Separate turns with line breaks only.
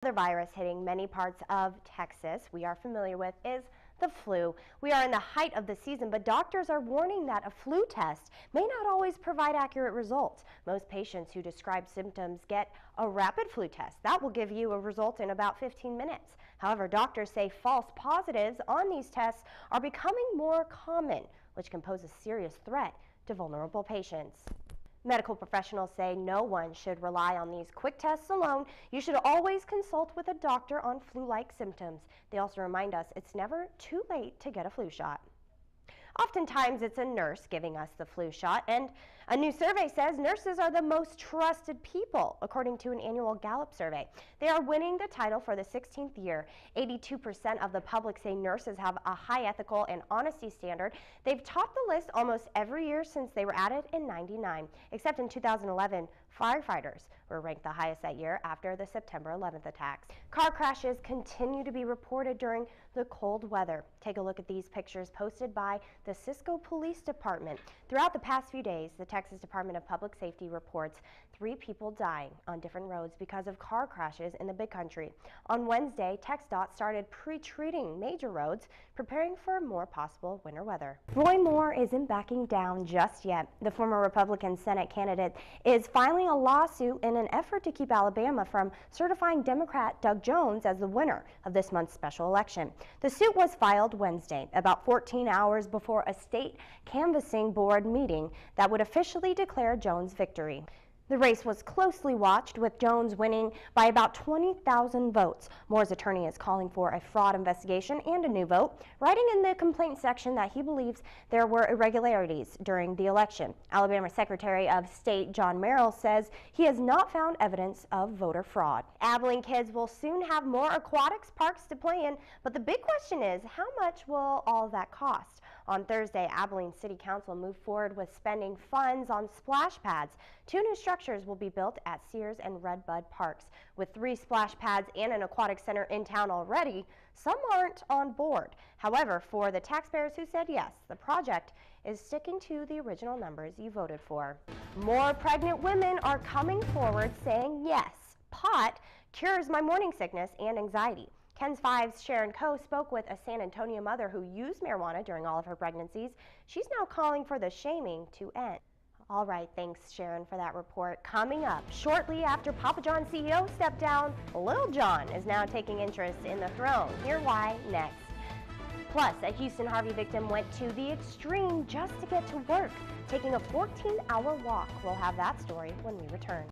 Another virus hitting many parts of Texas we are familiar with is the flu. We are in the height of the season, but doctors are warning that a flu test may not always provide accurate results. Most patients who describe symptoms get a rapid flu test. That will give you a result in about 15 minutes. However, doctors say false positives on these tests are becoming more common, which can pose a serious threat to vulnerable patients. Medical professionals say no one should rely on these quick tests alone. You should always consult with a doctor on flu-like symptoms. They also remind us it's never too late to get a flu shot. Oftentimes it's a nurse giving us the flu shot, and a new survey says nurses are the most trusted people, according to an annual Gallup survey. They are winning the title for the 16th year. 82% of the public say nurses have a high ethical and honesty standard. They've topped the list almost every year since they were added in '99, except in 2011. Firefighters were ranked the highest that year after the September 11th attacks. Car crashes continue to be reported during the cold weather. Take a look at these pictures posted by the Cisco Police Department. Throughout the past few days, the Texas Department of Public Safety reports 3 people dying on different roads because of car crashes in the Big Country. On Wednesday, TxDOT started pre-treating major roads, preparing for more possible winter weather. Roy Moore isn't backing down just yet. The former Republican Senate candidate is filing a lawsuit in an effort to keep Alabama from certifying Democrat Doug Jones as the winner of this month's special election. The suit was filed Wednesday, about 14 hours before a state canvassing board meeting that would officially declare Jones' victory. The race was closely watched, with Jones winning by about 20,000 votes. Moore's attorney is calling for a fraud investigation and a new vote, writing in the complaint section that he believes there were irregularities during the election. Alabama Secretary of State John Merrill says he has not found evidence of voter fraud. Abilene kids will soon have more aquatics parks to play in, but the big question is, how much will all of that cost? On Thursday, Abilene City Council moved forward with spending funds on splash pads. 2 new structures will be built at Sears and Redbud Parks. With 3 splash pads and an aquatic center in town already, some aren't on board. However, for the taxpayers who said yes, the project is sticking to the original numbers you voted for. More pregnant women are coming forward saying yes, pot cures my morning sickness and anxiety. KEN's 5's Sharon Coe spoke with a San Antonio mother who used marijuana during all of her pregnancies. She's now calling for the shaming to end. All right, thanks Sharon for that report. Coming up, shortly after Papa John's CEO stepped down, Little John is now taking interest in the throne. Hear why next. Plus, a Houston Harvey victim went to the extreme just to get to work, taking a 14-hour walk. We'll have that story when we return.